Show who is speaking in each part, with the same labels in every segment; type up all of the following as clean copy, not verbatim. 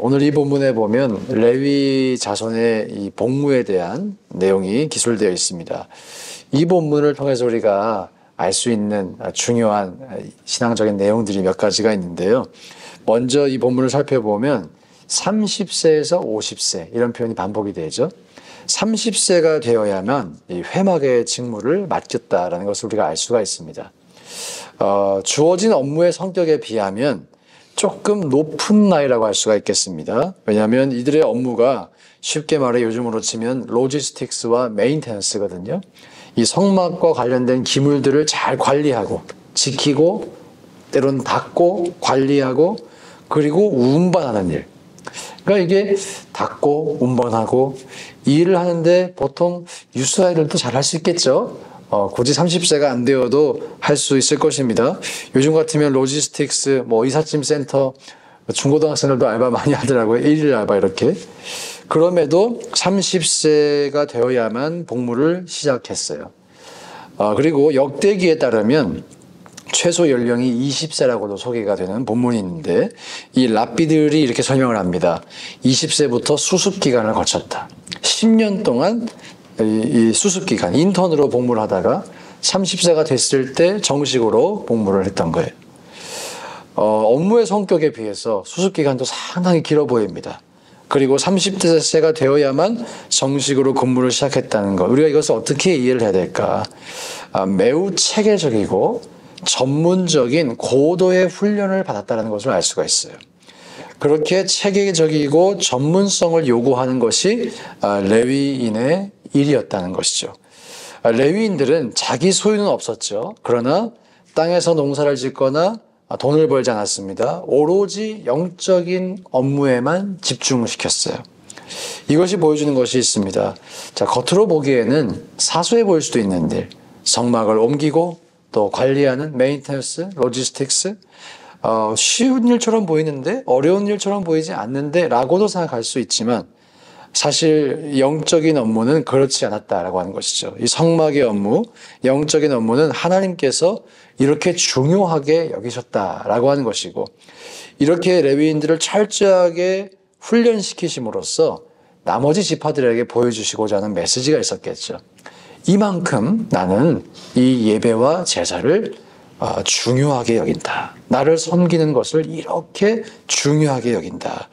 Speaker 1: 오늘 이 본문에 보면 레위 자손의 이 복무에 대한 내용이 기술되어 있습니다. 이 본문을 통해서 우리가 알 수 있는 중요한 신앙적인 내용들이 몇 가지가 있는데요. 먼저 이 본문을 살펴보면 30세에서 50세 이런 표현이 반복이 되죠. 30세가 되어야만 이 회막의 직무를 맡겼다라는 것을 우리가 알 수가 있습니다. 주어진 업무의 성격에 비하면 조금 높은 나이라고 할 수가 있겠습니다. 왜냐하면 이들의 업무가 쉽게 말해 요즘으로 치면 로지스틱스와 메인테넌스거든요. 이 성막과 관련된 기물들을 잘 관리하고 지키고 때로는 닦고 관리하고 그리고 운반하는 일. 그러니까 이게 닦고 운반하고 이 일을 하는데 보통 유스아이들도 잘 할 수 있겠죠. 굳이 30세가 안 되어도 할 수 있을 것입니다. 요즘 같으면 로지스틱스, 이삿짐 센터, 중고등학생들도 알바 많이 하더라고요. 일일 알바 이렇게. 그럼에도 30세가 되어야만 복무를 시작했어요. 그리고 역대기에 따르면 최소 연령이 20세라고도 소개가 되는 본문이 있는데 이 랍비들이 이렇게 설명을 합니다. 20세부터 수습기간을 거쳤다. 10년 동안 이 수습기간, 인턴으로 복무를 하다가 30세가 됐을 때 정식으로 복무를 했던 거예요. 업무의 성격에 비해서 수습기간도 상당히 길어 보입니다. 그리고 30세가 되어야만 정식으로 근무를 시작했다는 것. 우리가 이것을 어떻게 이해를 해야 될까? 매우 체계적이고 전문적인 고도의 훈련을 받았다는 것을 알 수가 있어요. 그렇게 체계적이고 전문성을 요구하는 것이 레위인의 일이었다는 것이죠. 레위인들은 자기 소유는 없었죠. 그러나 땅에서 농사를 짓거나 돈을 벌지 않았습니다. 오로지 영적인 업무에만 집중을 시켰어요. 이것이 보여주는 것이 있습니다. 자, 겉으로 보기에는 사소해 보일 수도 있는 일, 성막을 옮기고 또 관리하는 메인테넌스, 로지스틱스, 쉬운 일처럼 보이는데 어려운 일처럼 보이지 않는데 라고도 생각할 수 있지만 사실 영적인 업무는 그렇지 않았다라고 하는 것이죠. 이 성막의 업무, 영적인 업무는 하나님께서 이렇게 중요하게 여기셨다라고 하는 것이고 이렇게 레위인들을 철저하게 훈련시키심으로써 나머지 지파들에게 보여주시고자 하는 메시지가 있었겠죠. 이만큼 나는 이 예배와 제사를 중요하게 여긴다. 나를 섬기는 것을 이렇게 중요하게 여긴다.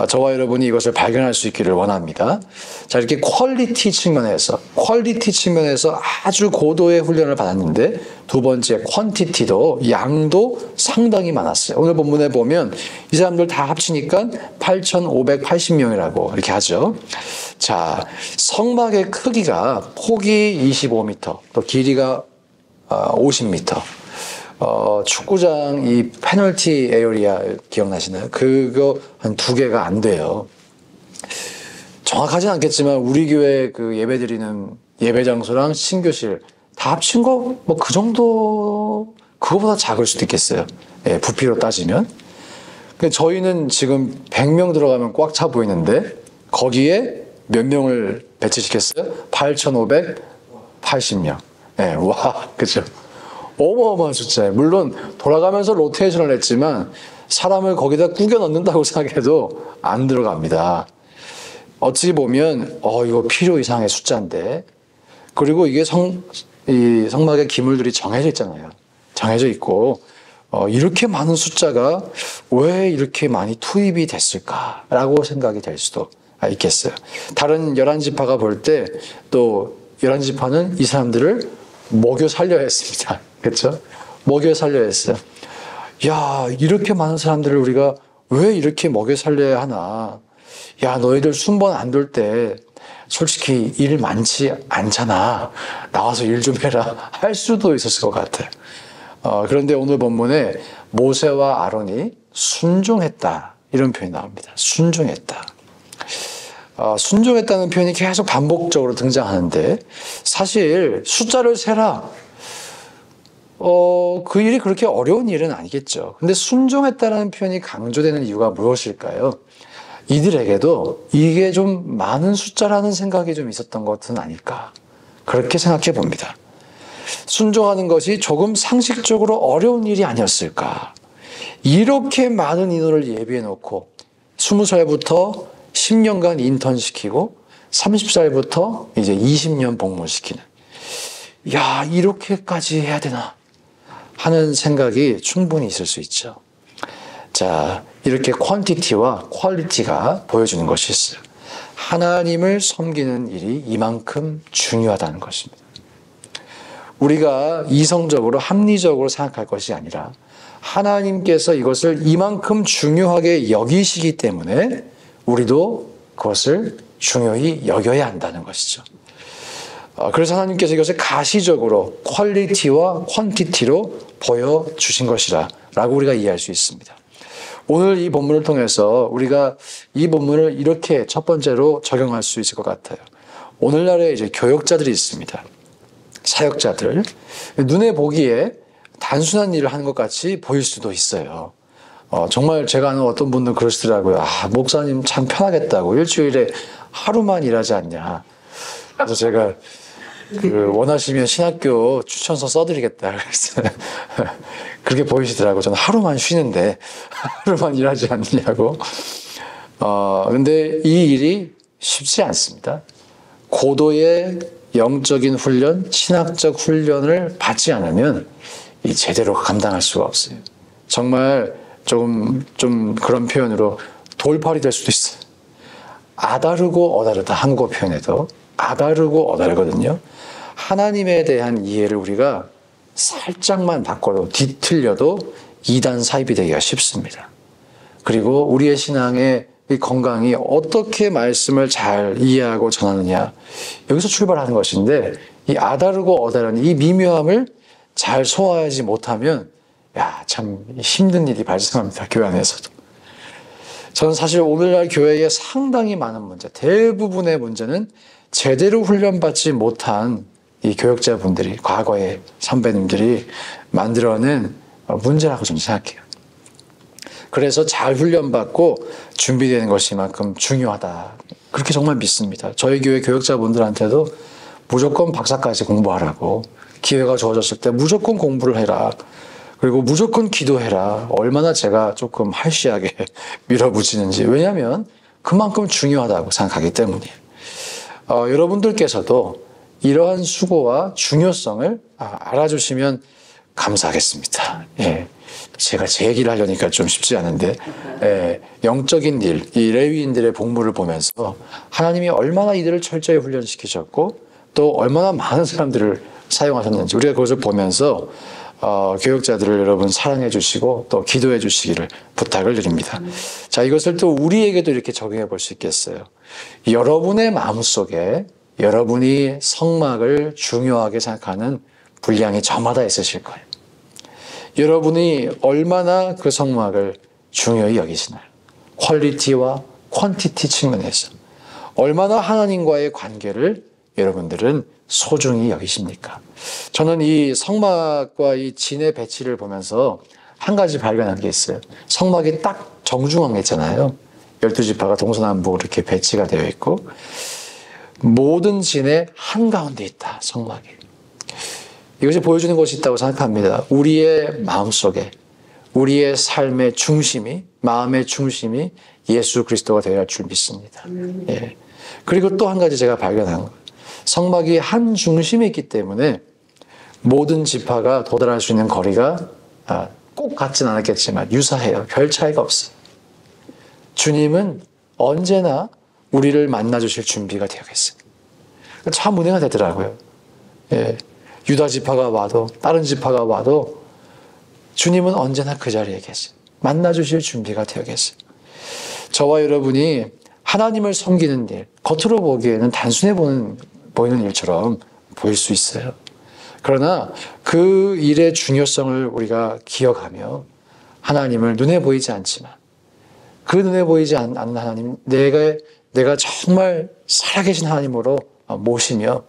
Speaker 1: 저와 여러분이 이것을 발견할 수 있기를 원합니다. 자, 이렇게 퀄리티 측면에서 아주 고도의 훈련을 받았는데 두 번째 퀀티티도 양도 상당히 많았어요. 오늘 본문에 보면 이 사람들 다 합치니까 8,580명이라고 이렇게 하죠. 자, 성막의 크기가 폭이 25m, 또 길이가 50m. 축구장 이 페널티 에어리아 기억나시나요? 그거 한 2개가 안 돼요. 정확하진 않겠지만 우리 교회 그 예배 드리는 예배 장소랑 신교실 다 합친 거 그 정도, 그거보다 작을 수도 있겠어요. 예, 부피로 따지면. 근데 저희는 지금 100명 들어가면 꽉 차 보이는데 거기에 몇 명을 배치시켰어요? 8,580명. 예, 와, 그죠? 어마어마한 숫자예요. 물론 돌아가면서 로테이션을 했지만 사람을 거기다 꾸겨 넣는다고 생각해도 안 들어갑니다. 어찌 보면 이거 필요 이상의 숫자인데, 그리고 이게 이 성막의 기물들이 정해져 있잖아요. 정해져 있고 이렇게 많은 숫자가 왜 이렇게 많이 투입이 됐을까라고 생각이 될 수도 있겠어요. 다른 11지파가 볼 때 또 11지파는 이 사람들을 먹여 살려야 했습니다. 그렇죠? 먹여 살려야 했어요. 야, 이렇게 많은 사람들을 우리가 왜 이렇게 먹여 살려야 하나? 야, 너희들 순번 안 돌 때 솔직히 일 많지 않잖아. 나와서 일 좀 해라. 할 수도 있었을 것 같아요. 그런데 오늘 본문에 모세와 아론이 순종했다. 이런 표현이 나옵니다. 순종했다. 순종했다는 표현이 계속 반복적으로 등장하는데 사실 숫자를 세라. 그 일이 그렇게 어려운 일은 아니겠죠. 근데 순종했다는 표현이 강조되는 이유가 무엇일까요? 이들에게도 이게 좀 많은 숫자라는 생각이 좀 있었던 것은 아닐까. 그렇게 생각해 봅니다. 순종하는 것이 조금 상식적으로 어려운 일이 아니었을까. 이렇게 많은 인원을 예비해 놓고 20살부터 10년간 인턴 시키고 30살부터 이제 20년 복무시키는. 야, 이렇게까지 해야 되나 하는 생각이 충분히 있을 수 있죠. 자, 이렇게 퀀티티와 퀄리티가 보여주는 것이 있어요. 하나님을 섬기는 일이 이만큼 중요하다는 것입니다. 우리가 이성적으로 합리적으로 생각할 것이 아니라 하나님께서 이것을 이만큼 중요하게 여기시기 때문에 우리도 그것을 중요히 여겨야 한다는 것이죠. 그래서 하나님께서 이것을 가시적으로 퀄리티와 퀀티티로 보여주신 것이라 라고 우리가 이해할 수 있습니다. 오늘 이 본문을 통해서 우리가 이 본문을 이렇게 첫 번째로 적용할 수 있을 것 같아요. 오늘날에 이제 교역자들이 있습니다. 사역자들. 눈에 보기에 단순한 일을 하는 것 같이 보일 수도 있어요. 정말 제가 아는 어떤 분들 그러시더라고요. 목사님 참 편하겠다고. 일주일에 하루만 일하지 않냐. 그래서 제가 원하시면 신학교 추천서 써드리겠다. 그래서 그렇게 보이시더라고요. 저는 하루만 쉬는데 하루만 일하지 않느냐고. 근데 이 일이 쉽지 않습니다. 고도의 영적인 훈련, 신학적 훈련을 받지 않으면 제대로 감당할 수가 없어요. 정말 좀 그런 표현으로 돌팔이 될 수도 있어요. 아다르고 어다르다. 한국어 표현에도 아다르고 어다르거든요. 하나님에 대한 이해를 우리가 살짝만 바꿔도 뒤틀려도 이단 사입이 되기가 쉽습니다. 그리고 우리의 신앙의 이 건강이 어떻게 말씀을 잘 이해하고 전하느냐, 여기서 출발하는 것인데, 이 아다르고 어다른 이 미묘함을 잘 소화하지 못하면 참 힘든 일이 발생합니다. 교회 안에서도. 저는 사실 오늘날 교회에 상당히 많은 문제, 대부분의 문제는 제대로 훈련받지 못한 이 교역자분들이, 과거의 선배님들이 만들어낸 문제라고 저는 생각해요. 그래서 잘 훈련받고 준비되는 것이 만큼 중요하다. 그렇게 정말 믿습니다. 저희 교회 교역자분들한테도 무조건 박사까지 공부하라고, 기회가 주어졌을 때 무조건 공부를 해라. 그리고 무조건 기도해라. 얼마나 제가 조금 할시하게 밀어붙이는지. 왜냐하면 그만큼 중요하다고 생각하기 때문이에요. 여러분들께서도 이러한 수고와 중요성을 알아주시면 감사하겠습니다. 예. 제가 제 얘기를 하려니까 좀 쉽지 않은데, 영적인 일, 이 레위인들의 복무를 보면서 하나님이 얼마나 이들을 철저히 훈련시키셨고 또 얼마나 많은 사람들을 사용하셨는지 우리가 그것을 보면서 교역자들을 여러분 사랑해 주시고 또 기도해 주시기를 부탁을 드립니다. 자, 이것을 또 우리에게도 이렇게 적용해 볼 수 있겠어요. 여러분의 마음속에 여러분이 성막을 중요하게 생각하는 분량이 저마다 있으실 거예요. 여러분이 얼마나 그 성막을 중요히 여기시나요? 퀄리티와 퀀티티 측면에서 얼마나 하나님과의 관계를 여러분들은 소중히 여기십니까? 저는 이 성막과 이 진의 배치를 보면서 한 가지 발견한 게 있어요. 성막이 딱 정중앙에 있잖아요. 12지파가 동서남북 이렇게 배치가 되어 있고 모든 진의 한가운데 있다, 성막이. 이것이 보여주는 것이 있다고 생각합니다. 우리의 마음속에, 우리의 삶의 중심이, 마음의 중심이 예수 그리스도가 되어야 할 줄 믿습니다. 예. 그리고 또 한 가지 제가 발견한 거예요. 성막이 한 중심에 있기 때문에 모든 지파가 도달할 수 있는 거리가 꼭 같진 않았겠지만 유사해요. 별 차이가 없어요. 주님은 언제나 우리를 만나주실 준비가 되어 있어요. 참 은혜가 되더라고요. 예. 유다 지파가 와도 다른 지파가 와도 주님은 언제나 그 자리에 계세요. 만나주실 준비가 되어 계세요. 저와 여러분이 하나님을 섬기는 일, 겉으로 보기에는 단순해 보이는 일처럼 보일 수 있어요. 그러나 그 일의 중요성을 우리가 기억하며 하나님을 눈에 보이지 않지만 그 눈에 보이지 않는 하나님, 내가 정말 살아계신 하나님으로 모시며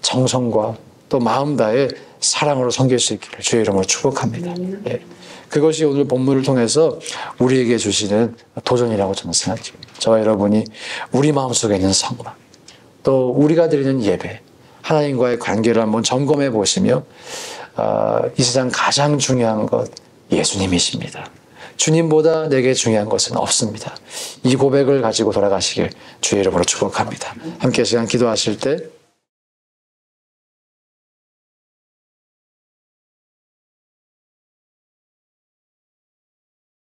Speaker 1: 정성과 또 마음 다해 사랑으로 섬길 수 있기를 주의 이름으로 축복합니다. 예. 그것이 오늘 본문을 통해서 우리에게 주시는 도전이라고 저는 생각해요. 저와 여러분이 우리 마음속에 있는 성막, 또 우리가 드리는 예배, 하나님과의 관계를 한번 점검해 보시며 이 세상 가장 중요한 것 예수님이십니다. 주님보다 내게 중요한 것은 없습니다. 이 고백을 가지고 돌아가시길 주의 이름으로 축복합니다. 함께 시간 기도하실 때